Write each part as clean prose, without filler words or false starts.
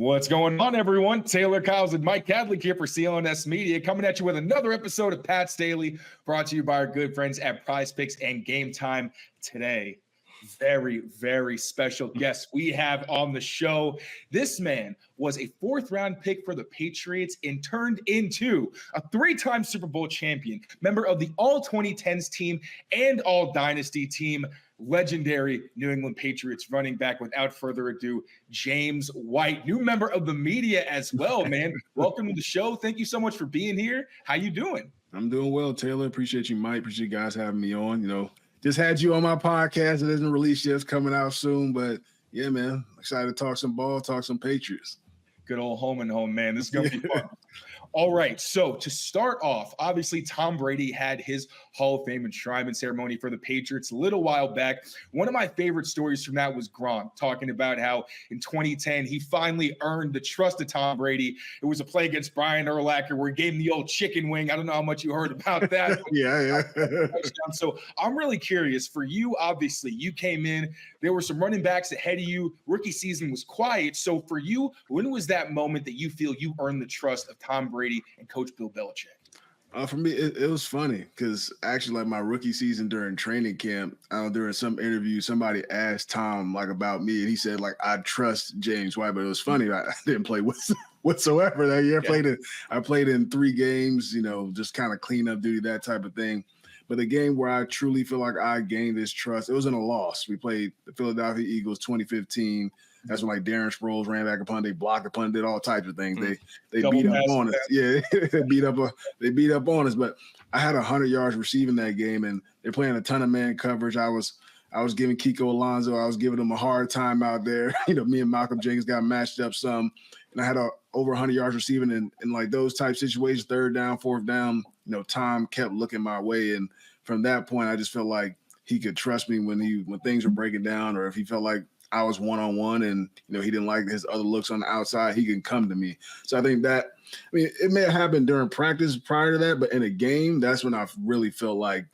What's going on, everyone? Taylor Kyles and Mike Kadlick here for CLNS Media, coming at you with another episode of Pat's Daily, brought to you by our good friends at Prize Picks and Game Time. Today, very, very special guest we have on the show. This man was a fourth-round pick for the Patriots and turned into a three-time Super Bowl champion, member of the All-2010s team and All-Dynasty team, legendary New England Patriots running back. Without further ado, James White, new member of the media as well, man. Welcome to the show. Thank you so much for being here. How you doing? I'm doing well, Taylor. Appreciate you, Mike. Appreciate you guys having me on. Just had you on my podcast. It isn't released yet. It's coming out soon. But, yeah, man, excited to talk some ball, talk some Patriots. Good old home and home, man. This is going to be fun. All right, so to start off, obviously Tom Brady had his Hall of Fame enshrinement ceremony for the Patriots a little while back. One of my favorite stories from that was Gronk talking about how in 2010 he finally earned the trust of Tom Brady. It was a play against Brian Urlacher where he gave him the old chicken wing. I don't know how much you heard about that. Yeah. So I'm really curious. For you, obviously, you came in. There were some running backs ahead of you. Rookie season was quiet. So for you, when was that moment that you feel you earned the trust of Tom Brady and Coach Bill Belichick? For me, it was funny because actually, like my rookie season during training camp, during some interview, somebody asked Tom about me, and he said I trust James White, but it was funny. I didn't play whatsoever that year. I played in 3 games, just kind of cleanup duty, that type of thing. But the game where I truly feel like I gained this trust, it was in a loss. We played the Philadelphia Eagles 2015. That's when Darren Sproles ran back a punt, they blocked a punt, did all types of things. They beat up on us. Yeah, they beat up on us. But I had 100 yards receiving that game, and they're playing a ton of man coverage. I was giving Kiko Alonso, I was giving him a hard time out there. Me and Malcolm Jenkins got matched up some, and I had over 100 yards receiving in those type situations, third down, fourth down. Tom kept looking my way, and from that point, I just felt like he could trust me when things were breaking down, or if he felt like I was one-on-one and, he didn't like his other looks on the outside, he can come to me. So I think it may have happened during practice prior to that, but in a game, that's when I really felt like,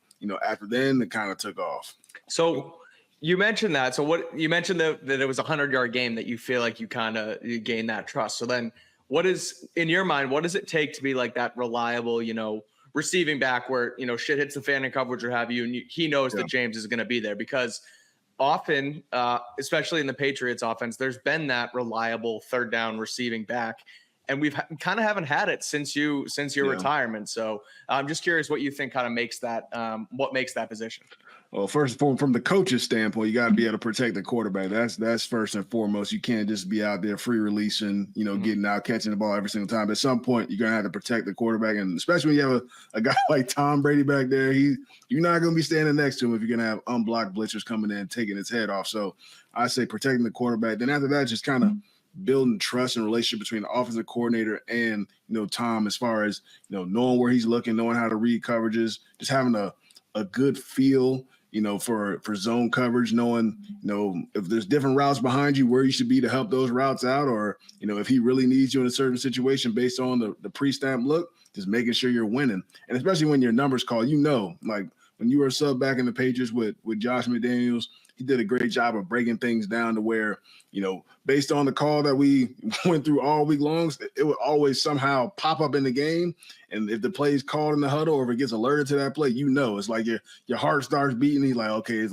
after then it kind of took off. So you mentioned that. So what you mentioned that it was a 100-yard game that you feel like you gained that trust. So then what is, in your mind, what does it take to be like that reliable, receiving back where, shit hits the fan in coverage or have you, and he knows that James is going to be there? Because often, especially in the Patriots offense, there's been that reliable third down receiving back, and we've kind of haven't had it since your retirement. So I'm just curious what you think kind of makes that, what makes that position. Well, first of all, from the coach's standpoint, you got to be able to protect the quarterback. That's first and foremost. You can't just be out there free releasing, getting out, catching the ball every single time. At some point, you're going to have to protect the quarterback, and especially when you have a guy like Tom Brady back there, you're not going to be standing next to him if you're going to have unblocked blitzers coming in, taking his head off. So I say protecting the quarterback. Then after that, just kind of building trust and relationship between the offensive coordinator and, Tom, as far as, knowing where he's looking, knowing how to read coverages, just having a good feel, for zone coverage, knowing, if there's different routes behind you, where you should be to help those routes out, or, if he really needs you in a certain situation based on the pre-snap look, just making sure you're winning. And especially when your numbers call, like when you were a sub back in the Patriots with Josh McDaniels, he did a great job of breaking things down to where, based on the call that we went through all week long, it would always somehow pop up in the game. And if the play is called in the huddle or if it gets alerted to that play, it's like your heart starts beating. He's like, okay,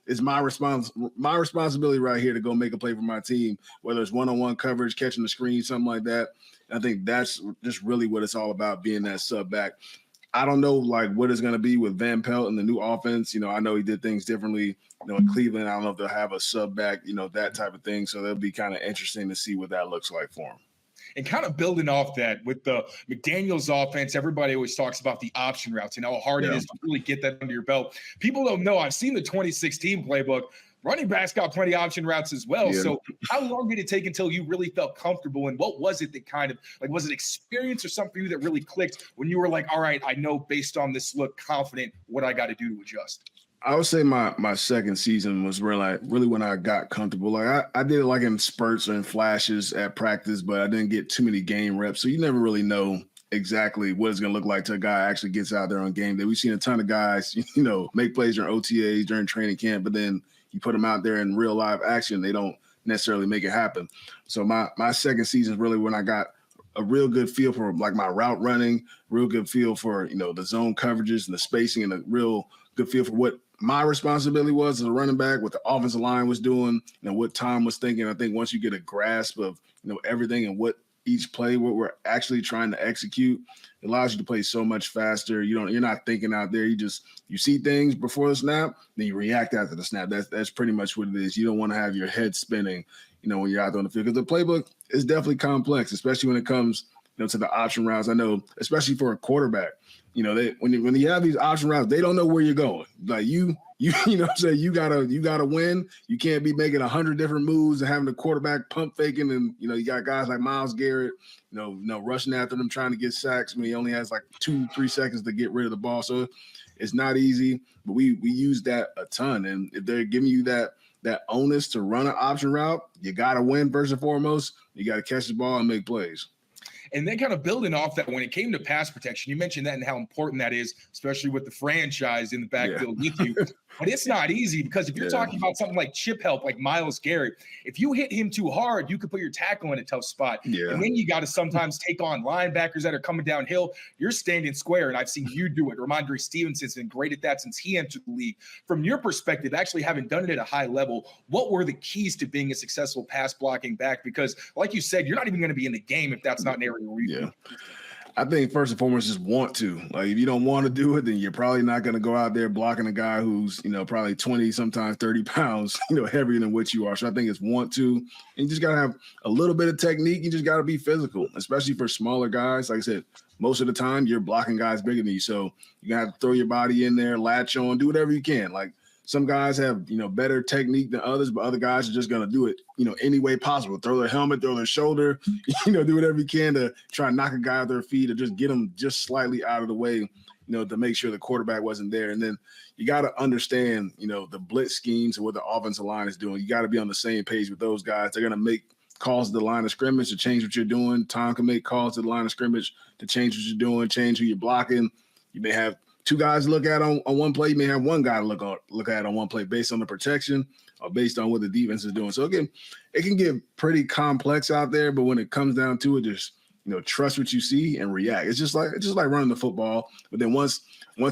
it's my responsibility right here to go make a play for my team, whether it's one-on-one coverage, catching the screen, something like that. And I think that's just really what it's all about, being that sub back. I don't know what it's going to be with Van Pelt and the new offense. I know he did things differently, in Cleveland. I don't know if they'll have a sub back, that type of thing. So that'll be kind of interesting to see what that looks like for him. And kind of building off that with the McDaniels offense, everybody always talks about the option routes and how hard it is to really get that under your belt. People don't know. I've seen the 2016 playbook. Running backs got plenty of option routes as well. Yeah. So how long did it take until you really felt comfortable? And what was it that kind of was it experience or something for you that really clicked when you were like, all right, I know based on this look, confident what I got to do to adjust? I would say my second season was really when I got comfortable. I did it in spurts and flashes at practice, but I didn't get too many game reps. So you never really know exactly what it's going to look like till a guy actually gets out there on game day. We've seen a ton of guys, make plays during OTAs, during training camp, but then you put them out there in real live action, they don't necessarily make it happen. So my second season is really when I got a real good feel for like my route running, real good feel for, the zone coverages and the spacing, and a real good feel for what my responsibility was as a running back, what the offensive line was doing, what Tom was thinking. I think once you get a grasp of, everything and what each play, what we're actually trying to execute, it allows you to play so much faster. You're not thinking out there. You see things before the snap, then you react after the snap. That's pretty much what it is. You don't want to have your head spinning, when you're out there on the field, because the playbook is definitely complex, especially when it comes, to the option routes. I know, especially for a quarterback, when you have these option routes, they don't know where you're going. Like you know what I'm saying? You gotta win. You can't be making 100 different moves and having the quarterback pump faking. And, you got guys like Myles Garrett, rushing after them, trying to get sacks when he only has like 2-3 seconds to get rid of the ball. So it's not easy, but we use that a ton. And if they're giving you that onus to run an option route, you got to win first and foremost. You got to catch the ball and make plays. And then kind of building off that, when it came to pass protection, you mentioned that and how important that is, especially with the franchise in the backfield with you. But it's not easy, because if you're talking about something like chip help, like Myles Garrett, if you hit him too hard, you could put your tackle in a tough spot. Yeah. And then you got to sometimes take on linebackers that are coming downhill. You're standing square, and I've seen you do it. Rhamondre Stevenson's been great at that since he entered the league. From your perspective, actually having done it at a high level, what were the keys to being a successful pass blocking back? Because like you said, you're not even going to be in the game if that's not an area where you I think first and foremost, just want to. Like, if you don't want to do it, then you're probably not going to go out there blocking a guy who's, probably 20, sometimes 30 pounds, heavier than what you are. So I think it's want to. And you just got to have a little bit of technique. You just got to be physical, especially for smaller guys. Like I said, most of the time you're blocking guys bigger than you. So you got to throw your body in there, latch on, do whatever you can. Like, some guys have, better technique than others, but other guys are just going to do it, any way possible. Throw their helmet, throw their shoulder, do whatever you can to try and knock a guy off their feet, or just get them just slightly out of the way, to make sure the quarterback wasn't there. And then you got to understand, the blitz schemes and what the offensive line is doing. You got to be on the same page with those guys. They're going to make calls to the line of scrimmage to change what you're doing. Tom can make calls to the line of scrimmage to change what you're doing, change who you're blocking. You may have two guys to look at on one play. You may have one guy to look at on one play based on the protection or based on what the defense is doing. So again, it can get pretty complex out there, but when it comes down to it, just trust what you see and react. It's just like running the football. But then once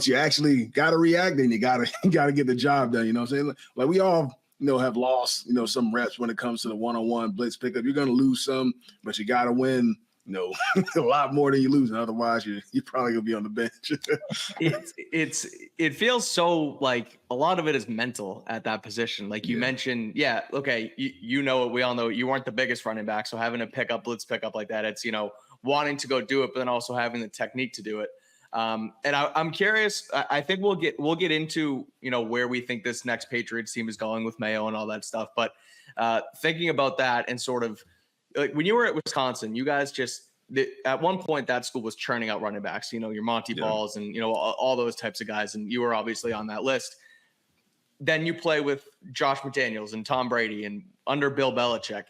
you actually got to react, then you gotta get the job done. You know what I'm saying? Like, we all have lost some reps when it comes to the one-on-one blitz pickup. You're gonna lose some, but you gotta win a lot more than you lose, and otherwise you're probably gonna be on the bench. It feels so like a lot of it is mental at that position. Like you mentioned, okay, you know it, we all know it. You weren't the biggest running back, so having a blitz pickup like that, it's wanting to go do it, but then also having the technique to do it. And I'm curious. I think we'll get into where we think this next Patriots team is going with Mayo and all that stuff. But thinking about that, and sort of like when you were at Wisconsin, you guys at one point that school was churning out running backs, your Monty Balls and, all those types of guys. And you were obviously on that list. Then you play with Josh McDaniels and Tom Brady and under Bill Belichick.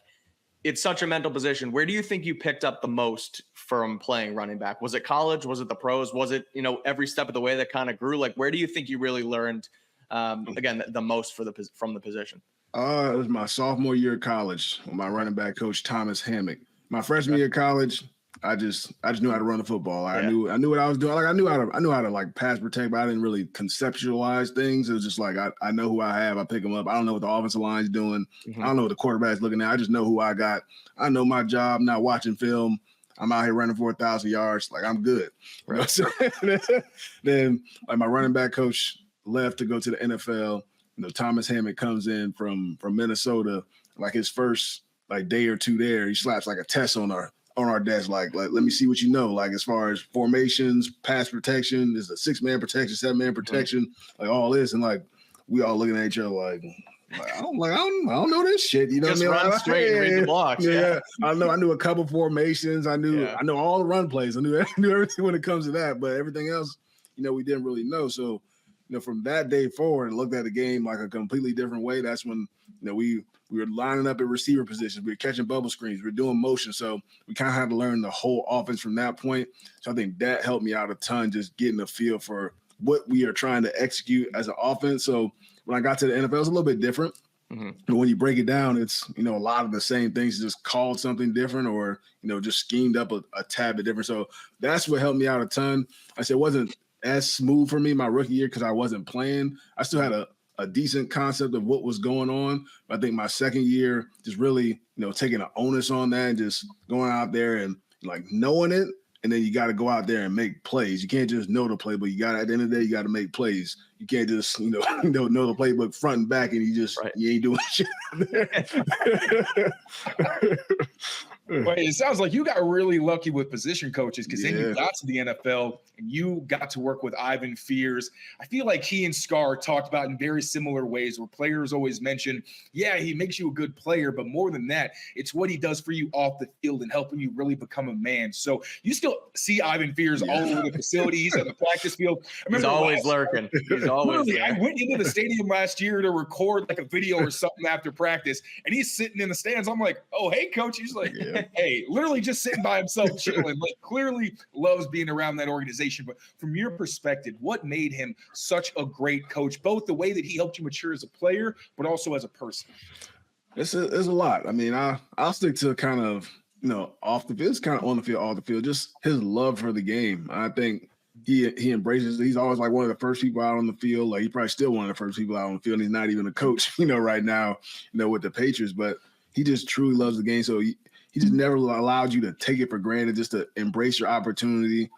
It's such a mental position. Where do you think you picked up the most from playing running back? Was it college? Was it the pros? Was it, every step of the way that kind of grew? Like, where do you think you really learned, again, the most from the position? It was my sophomore year of college with my running back coach, Thomas Hammock. My freshman year of college, I just knew how to run the football. I knew what I was doing. Like, I knew how to like pass protect, but I didn't really conceptualize things. It was just like, I know who I have. I pick them up. I don't know what the offensive line's doing. I don't know what the quarterback's looking at. I just know who I got. I know my job. Not watching film. I'm out here running for 1,000 yards. Like, I'm good. Right. So, then like my running back coach left to go to the NFL. Thomas Hammock comes in from Minnesota, like his first like day or two there. He slaps like a test on our desk, like let me see what you know, like as far as formations, pass protection, is a 6-man protection, 7-man protection, like all this, and like we all looking at each other like I don't know this shit. You know just what I mean? Run straight and read the blocks. Yeah. I knew a couple formations. I know all the run plays. I knew everything when it comes to that, but everything else, we didn't really know. So, from that day forward, and looked at the game like a completely different way. That's when, we were lining up at receiver positions. We were catching bubble screens. We were doing motion. So we kind of had to learn the whole offense from that point. So I think that helped me out a ton, just getting a feel for what we are trying to execute as an offense. So when I got to the NFL, it was a little bit different. But when you break it down, it's, a lot of the same things, just called something different or, just schemed up a tad bit different. So that's what helped me out a ton. I said it wasn't as smooth for me my rookie year because I wasn't playing. I still had a decent concept of what was going on. But I think my second year, just really, taking an onus on that and just going out there and like knowing it. And then you got to go out there and make plays. You can't just know the playbook. You got at the end of the day, you got to make plays. You can't just, know the playbook front and back and you ain't doing shit there. But it sounds like you got really lucky with position coaches because then you got to the NFL and you got to work with Ivan Fears. I feel like he and Scar talked about in very similar ways where players always mention, he makes you a good player, but more than that, it's what he does for you off the field and helping you really become a man. So you still see Ivan Fears all over the facility. He's at the practice field. He's always lurking. He's always there. I went into the stadium last year to record like a video or something after practice, and he's sitting in the stands. I'm like, oh, hey, coach. He's like, hey, literally just sitting by himself, chilling. Like, clearly loves being around that organization. But from your perspective, what made him such a great coach? Both the way that he helped you mature as a player, but also as a person. It's a lot. I mean, I'll stick to kind of, off the field. It's kind of on the field, off the field. Just his love for the game. I think he embraces it. He's always like one of the first people out on the field. Like, he's probably still one of the first people out on the field. And he's not even a coach, right now, with the Patriots. But he just truly loves the game. So he just never allowed you to take it for granted, just to embrace your opportunity.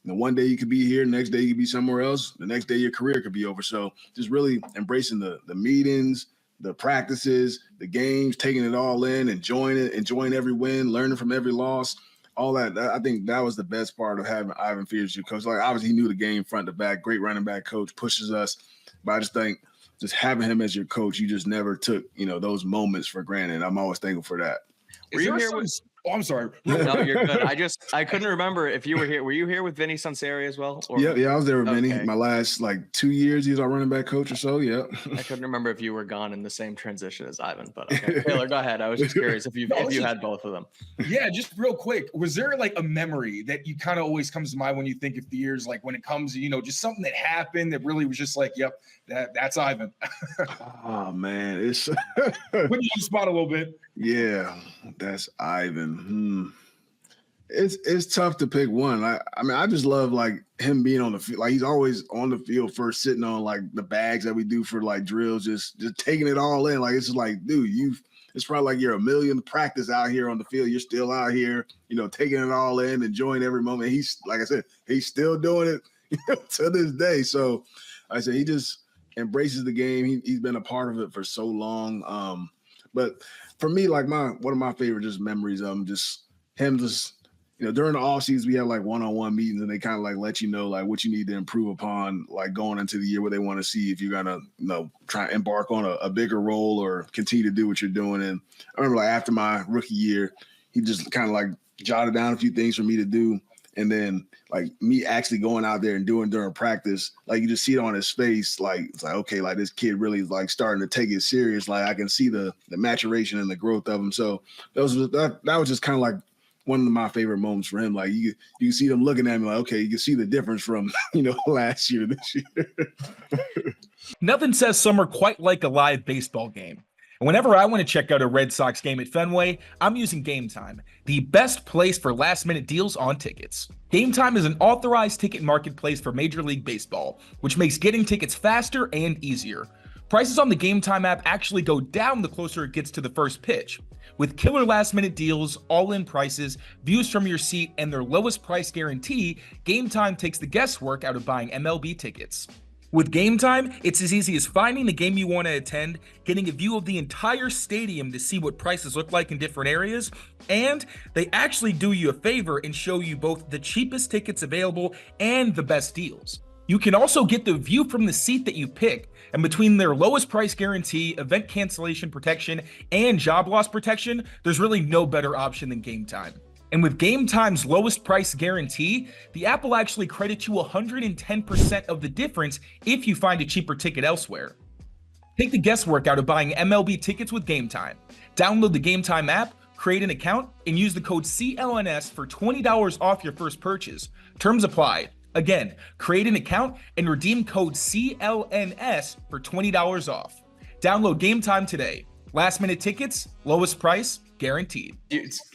One day you could be here, next day you could be somewhere else. The next day your career could be over. So just really embracing the meetings, the practices, the games, taking it all in, enjoying every win, learning from every loss, all that. I think that was the best part of having Ivan Fears as your coach. Like, obviously he knew the game front to back, great running back coach, pushes us. But I just think just having him as your coach, you just never took, those moments for granted. I'm always thankful for that. Were you here with? Oh, I'm sorry. No, you're good. I couldn't remember if you were here. Were you here with Vinny Sunseri as well? Or? Yeah, I was there with Vinny. My last 2 years, he was our running back coach or so. Yeah. I couldn't remember if you were gone in the same transition as Ivan, but okay. Taylor, go ahead. I was just curious if you had both of them. Yeah, just real quick. Was there a memory that you kind of always comes to mind when you think of Fears? Like when it comes to, just something that happened that really was just like, yep, that's Ivan. Oh man, it's put you on the spot a little bit. Yeah, that's Ivan. It's tough to pick one. I mean, I just love him being on the field. Like, he's always on the field first, sitting on the bags that we do for drills, just taking it all in. Like, it's just like, dude, it's probably like you're a million practice out here on the field. You're still out here, taking it all in, enjoying every moment. He's, like I said, he's still doing it to this day. So like I said, he just embraces the game. He's been a part of it for so long. But for me, one of my favorite just memories of him during the off season, we have one-on-one meetings and they kind of let you know what you need to improve upon, going into the year, where they want to see if you're gonna try and embark on a bigger role or continue to do what you're doing. And I remember after my rookie year, he just kind of jotted down a few things for me to do. And then me actually going out there and doing during practice, you just see it on his face. It's okay, this kid really is starting to take it serious. I can see the maturation and the growth of him. So that was just kind of one of my favorite moments for him. You can see them looking at me okay, you can see the difference from, last year, this year. Nothing says summer quite like a live baseball game. And whenever I want to check out a Red Sox game at Fenway, I'm using Game Time, the best place for last-minute deals on tickets. Game Time is an authorized ticket marketplace for Major League Baseball, which makes getting tickets faster and easier. Prices on the Game Time app actually go down the closer it gets to the first pitch. With killer last-minute deals, all-in prices, views from your seat, and their lowest price guarantee, Game Time takes the guesswork out of buying MLB tickets. With Game Time, it's as easy as finding the game you want to attend, getting a view of the entire stadium to see what prices look like in different areas, and they actually do you a favor and show you both the cheapest tickets available and the best deals. You can also get the view from the seat that you pick, and between their lowest price guarantee, event cancellation protection, and job loss protection, there's really no better option than Game Time. And with Game Time's lowest price guarantee, the app will actually credit you 110% of the difference if you find a cheaper ticket elsewhere. Take the guesswork out of buying MLB tickets with Game Time. Download the Game Time app, create an account, and use the code CLNS for $20 off your first purchase. Terms apply. Again, create an account and redeem code CLNS for $20 off. Download Game Time today. Last minute tickets, lowest price, guaranteed.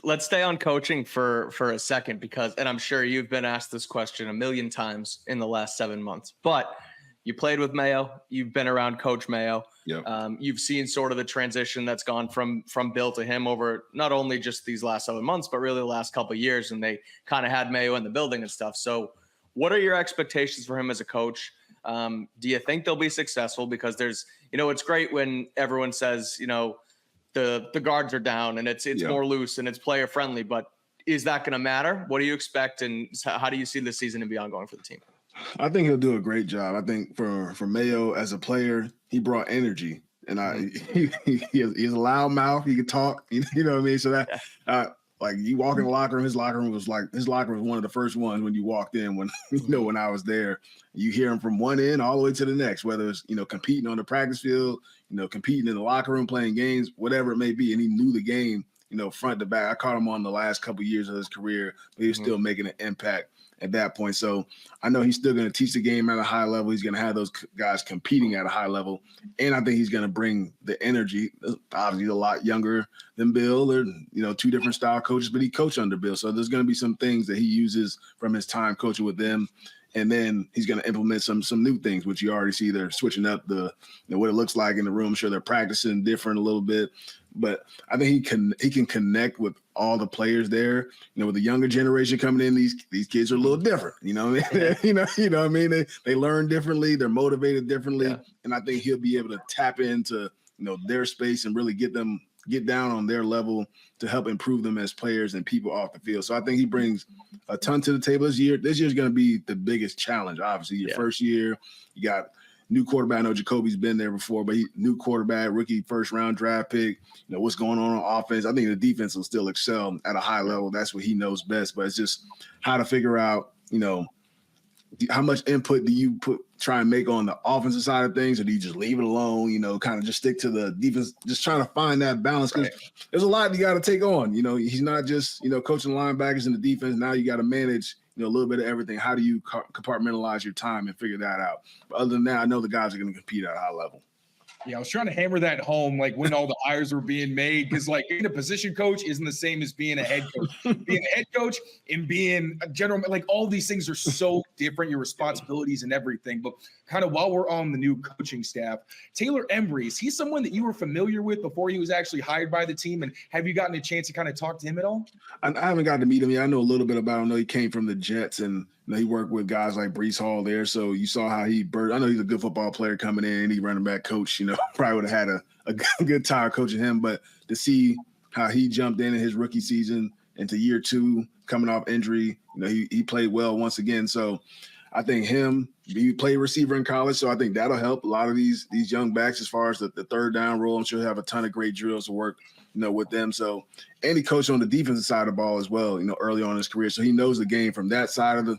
Let's stay on coaching for a second, because, and I'm sure you've been asked this question a million times in the last 7 months, but you played with Mayo. You've been around Coach Mayo. Yep. You've seen sort of the transition that's gone from Bill to him over not only just these last 7 months, but really the last couple of years. And they kind of had Mayo in the building and stuff. So what are your expectations for him as a coach? Do you think they'll be successful? Because there's, it's great when everyone says, the guards are down and it's more loose and it's player friendly, but is that going to matter? What do you expect? And how do you see the season and beyond going for the team? I think he'll do a great job. I think for Mayo as a player, he brought energy, and he's a loud mouth. He can talk. You know what I mean? So that like you walk in the locker room, his locker room was one of the first ones when you walked in. When when I was there, you hear him from one end all the way to the next. Whether it's competing on the practice field, competing in the locker room, playing games, whatever it may be, and he knew the game, front to back. I caught him on the last couple of years of his career, but he was still making an impact at that point. So I know he's still going to teach the game at a high level. He's going to have those guys competing at a high level. And I think he's going to bring the energy. Obviously, he's a lot younger than Bill. They're, two different style coaches, but he coached under Bill. So there's going to be some things that he uses from his time coaching with them. And then he's going to implement some new things, which you already see. They're switching up what it looks like in the room. I'm sure they're practicing different a little bit. But I think he can connect with all the players there. With the younger generation coming in, these kids are a little different. You know what I mean? What I mean? They learn differently. They're motivated differently. Yeah. And I think he'll be able to tap into their space and really get down on their level to help improve them as players and people off the field. So I think he brings a ton to the table this year. This year's going to be the biggest challenge. Obviously, your first year, you got new quarterback. I know Jacoby's been there before, but new quarterback, rookie first-round draft pick. What's going on offense. I think the defense will still excel at a high level. That's what he knows best. But it's just how to figure out, how much input do you try and make on the offensive side of things, or do you just leave it alone, kind of just stick to the defense, just trying to find that balance, because there's a lot you got to take on. He's not just, coaching linebackers in the defense. Now you got to manage, a little bit of everything. How do you compartmentalize your time and figure that out? But other than that, I know the guys are going to compete at a high level. Yeah, I was trying to hammer that home, like when all the hires were being made, because like being a position coach isn't the same as being a head coach. Being a head coach and being a general, like all these things are so different, your responsibilities and everything. But kind of while we're on the new coaching staff, Taylor Embry, is he someone that you were familiar with before he was actually hired by the team? And have you gotten a chance to kind of talk to him at all? I haven't gotten to meet him yet. I know a little bit about him. I know he came from the Jets, and he worked with guys like Breece Hall there. So you saw how I know he's a good football player coming in. He running back coach, probably would have had a good time coaching him. But to see how he jumped in his rookie season into year 2, coming off injury, he played well once again. So I think he played receiver in college. So I think that'll help a lot of these young backs as far as the third down role. I'm sure he'll have a ton of great drills to work, with them. So, and he coached on the defensive side of the ball as well, early on in his career. So he knows the game from that side of the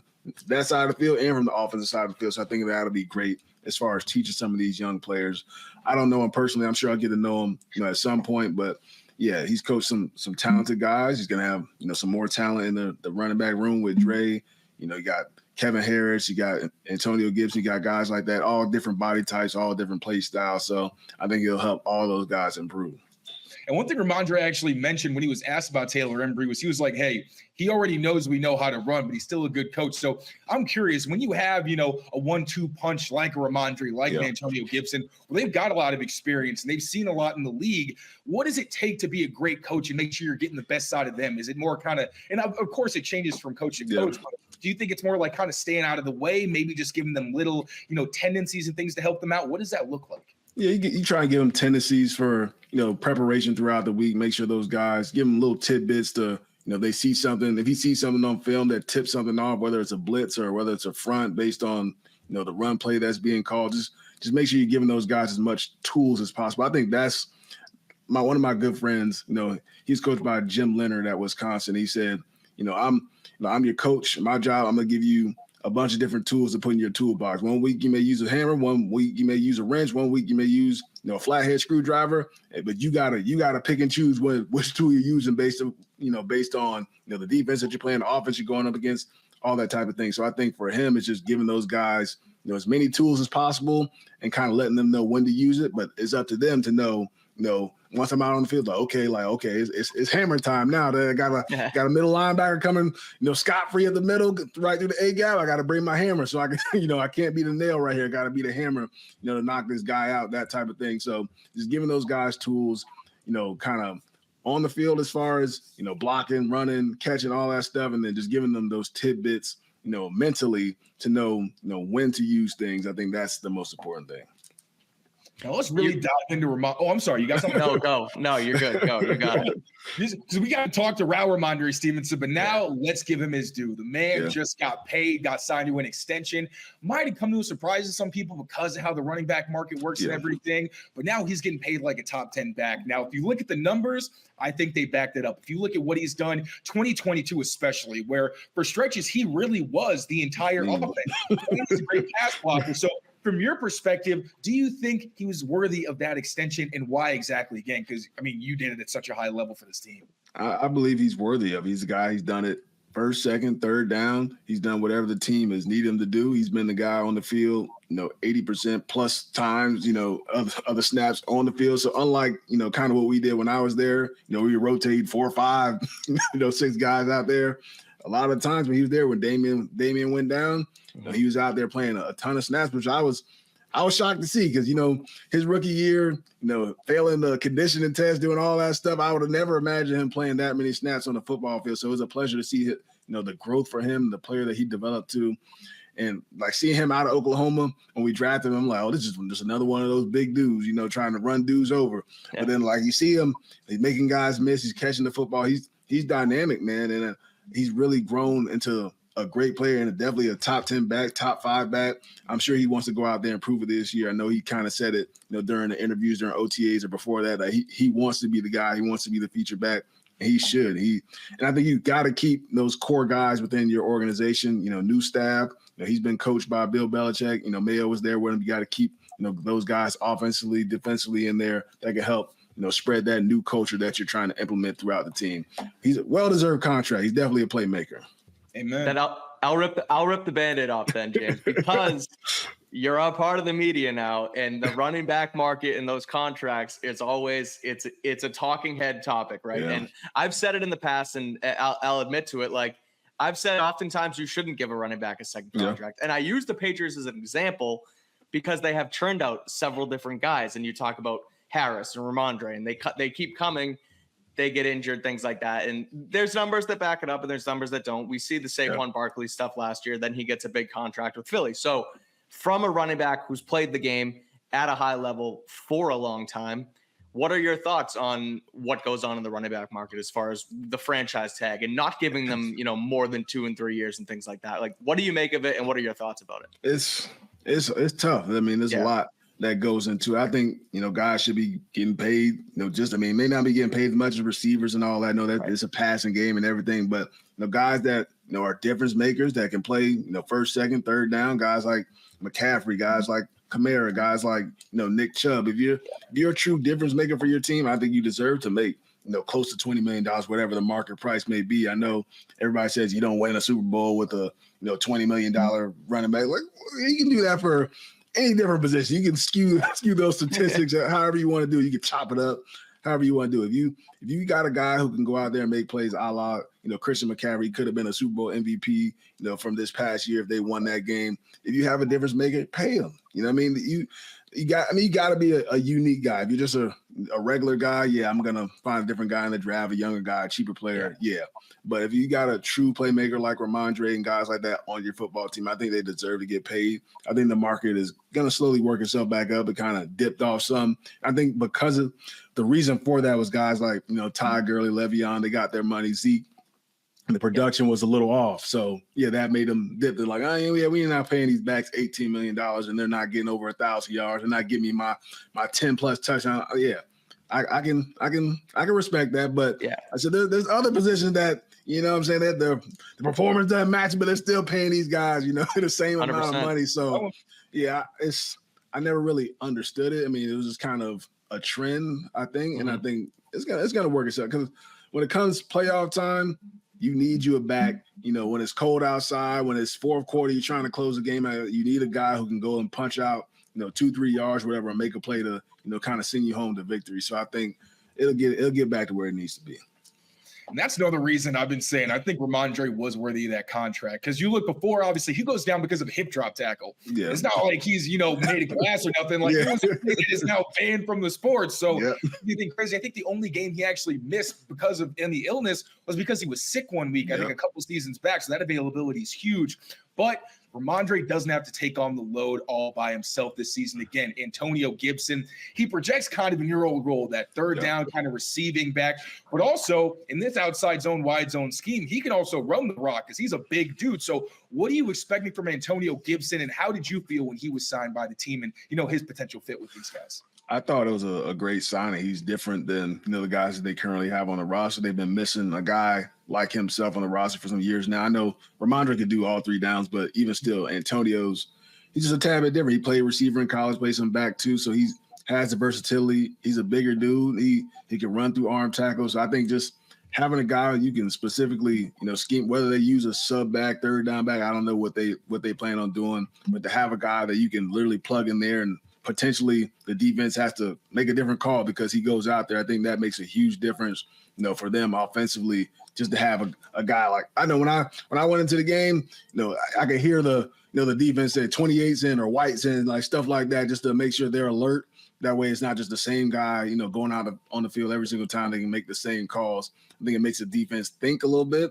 field and from the offensive side of the field. So I think that'll be great as far as teaching some of these young players. I don't know him personally. I'm sure I'll get to know him, at some point, but yeah, he's coached some talented guys. He's going to have, some more talent in the running back room with Dre. You got Kevin Harris, you got Antonio Gibson, you got guys like that, all different body types, all different play styles. So I think it'll help all those guys improve. And one thing Rhamondre actually mentioned when he was asked about Taylor Embry was he was like, hey, he already knows we know how to run, but he's still a good coach. So I'm curious, when you have, a 1-2 punch like a Rhamondre, like an Antonio Gibson, well, they've got a lot of experience and they've seen a lot in the league. What does it take to be a great coach and make sure you're getting the best side of them? Is it more kind of, and of course it changes from coach to coach, but do you think it's more like kind of staying out of the way, maybe just giving them little, tendencies and things to help them out? What does that look like? Yeah, you try and give them tendencies for, preparation throughout the week. Make sure those guys, give them little tidbits to, they see something. If he sees something on film that tips something off, whether it's a blitz or whether it's a front based on, the run play that's being called, just make sure you're giving those guys as much tools as possible. I think that's one of my good friends, he's coached by Jim Leonard at Wisconsin. He said, I'm your coach. My job, I'm going to give you a bunch of different tools to put in your toolbox. 1 week you may use a hammer, 1 week you may use a wrench, 1 week you may use a flathead screwdriver, but you gotta pick and choose which tool you're using based on the defense that you're playing, the offense you're going up against, all that type of thing. So I think for him, it's just giving those guys as many tools as possible and kind of letting them know when to use it. But it's up to them to know, once I'm out on the field, okay, it's hammer time now. That I got a middle linebacker coming, scot free at the middle, right through the A gap. I got to bring my hammer, so I can, I can't be the nail right here. Got to be the hammer, to knock this guy out, that type of thing. So just giving those guys tools, kind of on the field as far as blocking, running, catching, all that stuff, and then just giving them those tidbits, mentally to know, when to use things. I think that's the most important thing. Now let's really dive into Rhamondre. Oh, I'm sorry. You got something? No, go. No, you're good. Go. You got it. Because we got to talk to Rhamondre Stevenson, but now let's give him his due. The man just got paid, got signed to an extension. Might have come to a surprise to some people because of how the running back market works and everything, but now he's getting paid like a top 10 back. Now, if you look at the numbers, I think they backed it up. If you look at what he's done, 2022 especially, where for stretches he really was the entire offense. He's a great pass blocker. So from your perspective, do you think he was worthy of that extension, and why exactly? Again, because, you did it at such a high level for this team. I believe he's worthy of it. He's a guy, he's done it first, second, third down. He's done whatever the team has needed him to do. He's been the guy on the field, 80% plus times, of the snaps on the field. So unlike, kind of what we did when I was there, we rotate 4 or 5, 6 guys out there. A lot of times when he was there, when Damian went down, he was out there playing a ton of snaps, which I was shocked to see because, his rookie year, failing the conditioning test, doing all that stuff, I would have never imagined him playing that many snaps on the football field. So it was a pleasure to see, the growth for him, the player that he developed to. And like seeing him out of Oklahoma when we drafted him, I'm like, oh, this is just another one of those big dudes, trying to run dudes over. Yeah. But then like you see him, he's making guys miss, he's catching the football. He's dynamic, man. And he's really grown into a great player and definitely a top 10 back, top 5 back. I'm sure he wants to go out there and prove it this year. I know he kind of said it, during the interviews, during OTAs or before that, he wants to be the guy. He wants to be the feature back. And he should. And I think you got to keep those core guys within your organization, new staff. He's been coached by Bill Belichick. Mayo was there with him. You got to keep, those guys offensively, defensively in there that can help, spread that new culture that you're trying to implement throughout the team. He's a well-deserved contract. He's definitely a playmaker. Amen. Then I'll rip the Band-Aid off then, James, because you're a part of the media now, and the running back market and those contracts, it's a talking head topic, right? Yeah. And I've said it in the past, and I'll admit to it. Like I've said, oftentimes you shouldn't give a running back a second contract, and I use the Patriots as an example because they have churned out several different guys, and you talk about Harris and Rhamondre, and they keep coming. They get injured, things like that. And there's numbers that back it up and there's numbers that don't. We see the Saquon Barkley stuff last year. Then he gets a big contract with Philly. So from a running back who's played the game at a high level for a long time, what are your thoughts on what goes on in the running back market as far as the franchise tag and not giving them, more than 2 and 3 years and things like that? Like, what do you make of it? And what are your thoughts about it? It's tough. There's a lot that goes into it. I think, guys should be getting paid, may not be getting paid as much as receivers and all that. I know that it's a passing game and everything, but guys that, are difference makers that can play, first, second, third down, guys like McCaffrey, guys like Kamara, guys like, Nick Chubb. If you're a true difference maker for your team, I think you deserve to make, close to $20 million, whatever the market price may be. I know everybody says you don't win a Super Bowl with a, $20 million running back. Like, you can do that for any different position. You can skew those statistics however you want to do. You can chop it up however you want to do. If you got a guy who can go out there and make plays a la, Christian McCaffrey could have been a Super Bowl MVP, from this past year if they won that game. If you have a difference maker, pay him. You got to be a unique guy. If you're just a regular guy, I'm going to find a different guy in the draft, a younger guy, a cheaper player. Yeah. But if you got a true playmaker like Rhamondre and guys like that on your football team, I think they deserve to get paid. I think the market is going to slowly work itself back up. It kind of dipped off some. I think because of the reason for that was guys like, Ty Gurley, Le'Veon, they got their money. Zeke, and the production was a little off. So, that made them dip. They're like, we're not paying these backs $18 million and they're not getting over 1,000 yards. They're not giving me my 10-plus touchdown. I can respect that. But I said there's other positions that, that the performance doesn't match, but they're still paying these guys, the same 100%. Amount of money. So, I never really understood it. It was just kind of a trend, I think. Mm-hmm. And I think it's gonna work itself because when it comes playoff time, you need you a back, when it's cold outside, when it's fourth quarter, you're trying to close the game out, you need a guy who can go and punch out, 2-3 yards, whatever, and make a play to, kind of send you home to victory. So I think it'll get back to where it needs to be. And that's another reason I've been saying I think Rhamondre was worthy of that contract. Because you look before, obviously, he goes down because of a hip drop tackle. Yeah. It's not like he's, made of glass or nothing. Like, he was a kid that is now banned from the sport. So you think crazy. I think the only game he actually missed because of the illness was because he was sick one week, I think a couple seasons back. So that availability is huge. But Rhamondre doesn't have to take on the load all by himself this season. Again, Antonio Gibson, he projects kind of in your old role, that third down kind of receiving back. But also in this outside zone, wide zone scheme, he can also run the rock because he's a big dude. So what are you expecting from Antonio Gibson, and how did you feel when he was signed by the team and, his potential fit with these guys? I thought it was a great signing. He's different than the guys that they currently have on the roster. They've been missing a guy like himself on the roster for some years now. I know Rhamondre could do all three downs, but even still, Antonio's he's just a tad bit different. He played receiver in college, played some back too, so he has the versatility. He's a bigger dude. He can run through arm tackles. So I think just having a guy you can specifically, scheme, whether they use a sub back, third down back, I don't know what they plan on doing, but to have a guy that you can literally plug in there and potentially the defense has to make a different call because he goes out there. I think that makes a huge difference, for them offensively, just to have a guy like, I know when I went into the game, I could hear the defense say 28's in or White's in, like stuff like that, just to make sure they're alert. That way it's not just the same guy, going out on the field every single time they can make the same calls. I think it makes the defense think a little bit.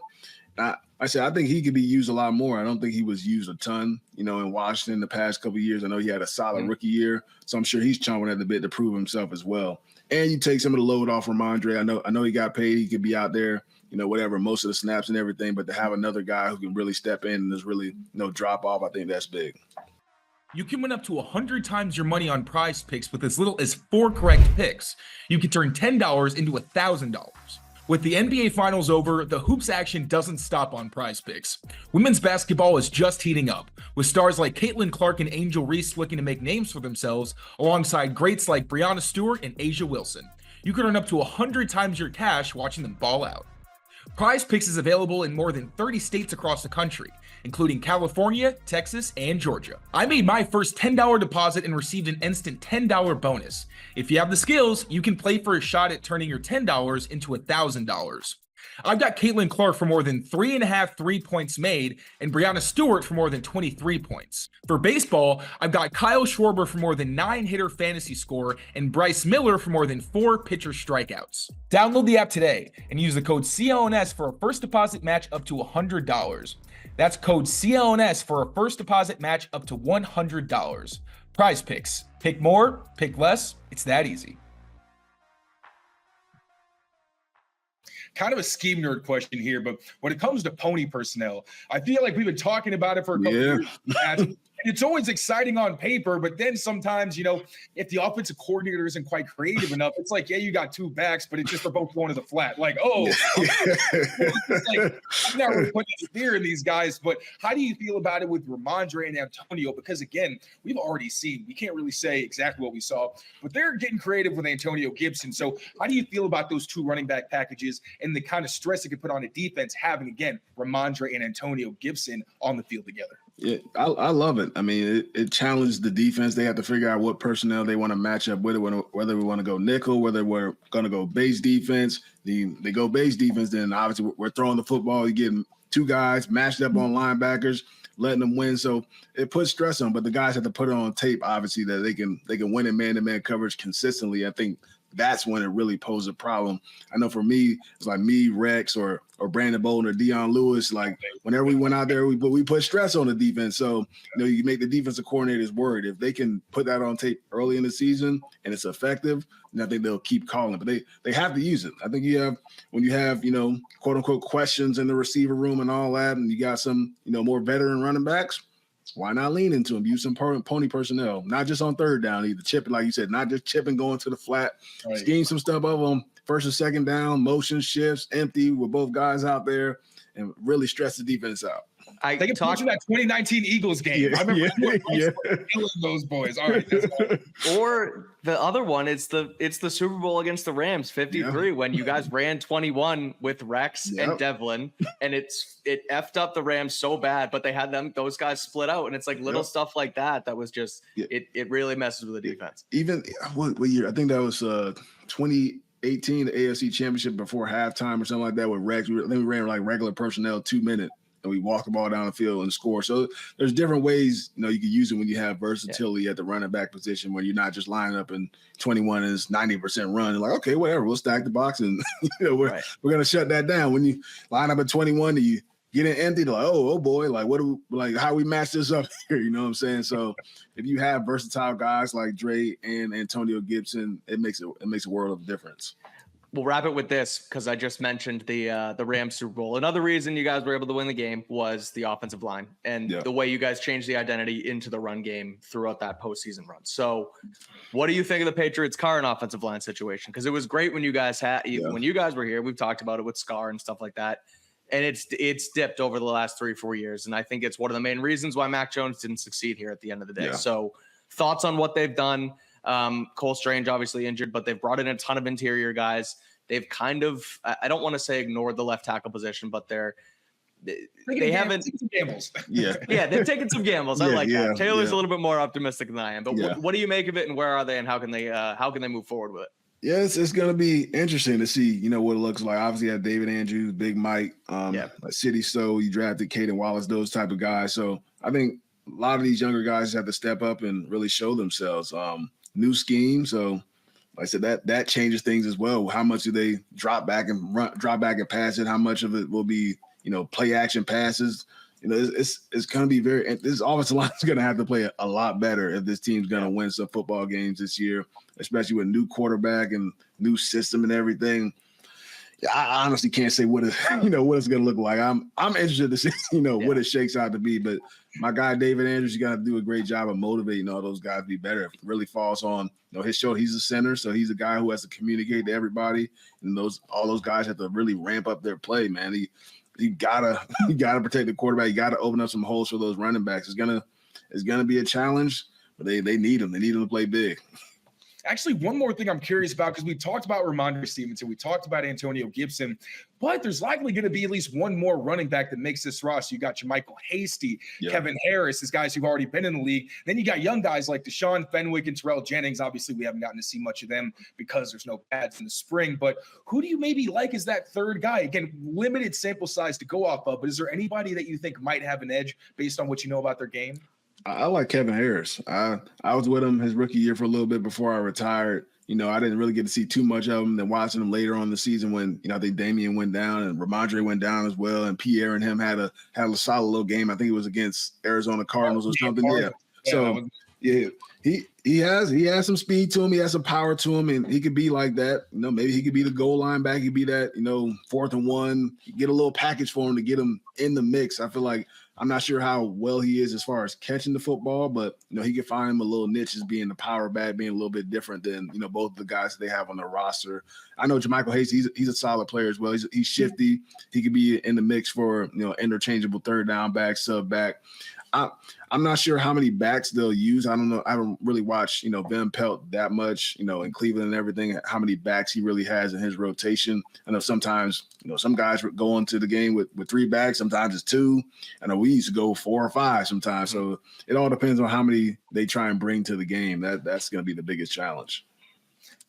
I think he could be used a lot more. I don't think he was used a ton, in Washington the past couple of years. I know he had a solid rookie year, so I'm sure he's chomping at the bit to prove himself as well. And you take some of the load off Rhamondre. I know he got paid. He could be out there, whatever, most of the snaps and everything. But to have another guy who can really step in and there's really no drop off, I think that's big. You can win up to 100 times your money on Prize Picks with as little as 4 correct picks. You can turn $10 into $1,000. With the NBA Finals over, the hoops action doesn't stop on Prize Picks. Women's basketball is just heating up, with stars like Caitlin Clark and Angel Reese looking to make names for themselves, alongside greats like Breanna Stewart and Asia Wilson. You can earn up to 100 times your cash watching them ball out. Prize Picks is available in more than 30 states across the country, including California, Texas, and Georgia. I made my first $10 deposit and received an instant $10 bonus. If you have the skills, you can play for a shot at turning your $10 into $1,000. I've got Caitlin Clark for more than 3.5 3-points made and Breanna Stewart for more than 23 points. For baseball, I've got Kyle Schwarber for more than 9-hitter fantasy score and Bryce Miller for more than 4 pitcher strikeouts. Download the app today and use the code CLNS for a first deposit match up to $100. That's code CLNS for a first deposit match up to $100. Prize Picks. Pick more, pick less. It's that easy. Kind of a scheme nerd question here, but when it comes to pony personnel, I feel like we've been talking about it for a couple years. And it's always exciting on paper, but then sometimes, if the offensive coordinator isn't quite creative enough, it's like, yeah, you got 2 backs, but it's just they're both going to the flat. Like, it's like, I'm not really putting any fear in these guys, but how do you feel about it with Rhamondre and Antonio? Because again, we've already seen, we can't really say exactly what we saw, but they're getting creative with Antonio Gibson. So how do you feel about those 2 running back packages and the kind of stress it could put on a defense having, again, Rhamondre and Antonio Gibson on the field together? Yeah, I love it. I mean, it challenged the defense. They have to figure out what personnel they want to match up with, whether we want to go nickel, whether we're going to go base defense. They go base defense, then obviously we're throwing the football. You're getting 2 guys matched up on linebackers, letting them win. So it puts stress on, but the guys have to put it on tape, obviously, that they can win in man-to-man coverage consistently. I think that's when it really poses a problem. I know for me, it's like me, Rex, or Brandon Bolden or Deion Lewis. Like whenever we went out there, we put stress on the defense. So you make the defensive coordinators worried. If they can put that on tape early in the season and it's effective, then I think they'll keep calling. But they have to use it. I think when you have quote unquote questions in the receiver room and all that, and you got some more veteran running backs. Why not lean into them? Use some pony personnel, not just on third down, either chipping, like you said, not just chipping, going to the flat, scheme some stuff up on first and second down, motion shifts, empty with both guys out there, and really stress the defense out. They can picture that 2019 Eagles game. I remember killing those boys. All right. Or the other one, it's the Super Bowl against the Rams, 53, when you guys ran 21 with Rex and Devlin, and it effed up the Rams so bad, but they had those guys split out, and it's like little stuff like that was just it really messes with the defense. Even what year? I think that was 2018, the AFC Championship before halftime or something like that with Rex. We ran like regular personnel 2 minutes. And we walk the ball down the field and score. So there's different ways, you can use it when you have versatility at the running back position, when you're not just lining up and 21 is 90% run. You're like, okay, whatever, we'll stack the box and we're going to shut that down. When you line up at 21, you get it empty, like, oh boy, like how we match this up here, you know what I'm saying? So if you have versatile guys like Dre and Antonio Gibson, it makes a world of difference. We'll wrap it with this because I just mentioned the Rams Super Bowl. Another reason you guys were able to win the game was the offensive line and the way you guys changed the identity into the run game throughout that postseason run. So what do you think of the Patriots' current offensive line situation? Because it was great when you guys when you guys were here. We've talked about it with Scar and stuff like that. And it's dipped over the last 3-4 years. And I think it's one of the main reasons why Mac Jones didn't succeed here at the end of the day. So thoughts on what they've done? Cole Strange obviously injured, but they've brought in a ton of interior guys. They've kind of, I don't want to say ignored the left tackle position, but they haven't. Some gambles. They've taken some gambles. I like that. Taylor's a little bit more optimistic than I am. But what do you make of it, and where are they, and how can they move forward with it? Yeah, it's going to be interesting to see, what it looks like. Obviously, you have David Andrews, Big Mike, City So, you drafted Caden Wallace, those type of guys. So I think a lot of these younger guys have to step up and really show themselves. New scheme, so like I said, that changes things as well. How much do they drop back and pass it? How much of it will be, play action passes? It's going to be this offensive line is going to have to play a lot better if this team's going to win some football games this year, especially with new quarterback and new system and everything. I honestly can't say what it's going to look like. I'm interested to see, what it shakes out to be. But my guy, David Andrews, you got to do a great job of motivating all those guys to be better. It really falls on, his shoulder. He's a center, so he's a guy who has to communicate to everybody. And all those guys have to really ramp up their play, man. You gotta protect the quarterback. You gotta open up some holes for those running backs. It's gonna be a challenge, but they need them. They need them to play big. Actually, one more thing I'm curious about, because we talked about Rhamondre Stevenson, we talked about Antonio Gibson, but there's likely going to be at least one more running back that makes this roster. You got Jermichael Hasty, Kevin Harris, these guys who've already been in the league. Then you got young guys like Deshaun Fenwick and Terrell Jennings. Obviously, we haven't gotten to see much of them because there's no pads in the spring. But who do you maybe like as that third guy? Again, limited sample size to go off of, but is there anybody that you think might have an edge based on what you know about their game? I like Kevin Harris. I was with him his rookie year for a little bit before I retired. I didn't really get to see too much of him. Then watching him later on in the season when, I think Damian went down and Rhamondre went down as well. And Pierre and him had a solid little game. I think it was against Arizona Cardinals or something. So he has some speed to him. He has some power to him, and he could be like that. Maybe he could be the goal line back. He could be that, 4th and 1. Get a little package for him to get him in the mix. I feel like I'm not sure how well he is as far as catching the football, but he could find him a little niche as being the power back, being a little bit different than both of the guys that they have on their roster. I know Jermichael Hasty, he's a solid player as well. He's shifty. He could be in the mix for interchangeable third down back, sub back. I'm not sure how many backs they'll use. I don't know. I haven't really watched, Van Pelt that much, in Cleveland and everything, how many backs he really has in his rotation. I know sometimes, some guys go into the game with 3 backs. Sometimes it's 2. I know we used to go 4 or 5 sometimes. So it all depends on how many they try and bring to the game. That's going to be the biggest challenge.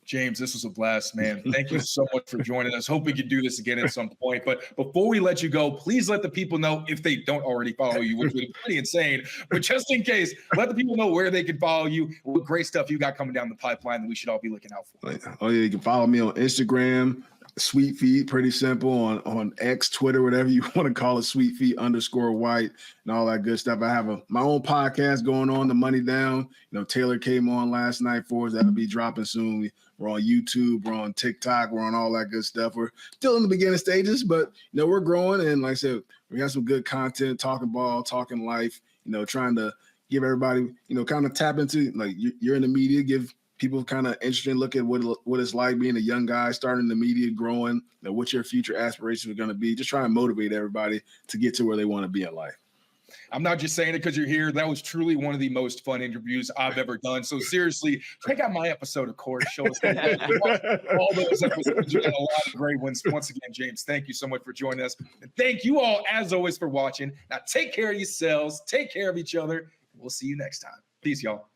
James, this was a blast, man. Thank you so much for joining us. Hope we could do this again at some point. But before we let you go, please let the people know, if they don't already follow you, which would be pretty insane. But just in case, let the people know where they can follow you, what great stuff you got coming down the pipeline that we should all be looking out for. Oh, yeah, you can follow me on Instagram, Sweet Feet, pretty simple, on X, Twitter, whatever you want to call it, Sweet Feet _white and all that good stuff. I have my own podcast going on, The Money Down. Taylor came on last night for us. That'll be dropping soon. We're on YouTube, we're on TikTok, we're on all that good stuff. We're still in the beginning stages, but we're growing. And like I said, we got some good content, talking ball, talking life, trying to give everybody, kind of tap into, like, you're in the media, give people kind of interesting look at what it's like being a young guy, starting in the media, growing, what your future aspirations are going to be. Just try and motivate everybody to get to where they want to be in life. I'm not just saying it because you're here. That was truly one of the most fun interviews I've ever done. So seriously, check out my episode of course. Show us all those episodes. You got a lot of great ones. Once again, James, thank you so much for joining us. And thank you all, as always, for watching. Now take care of yourselves. Take care of each other. We'll see you next time. Peace, y'all.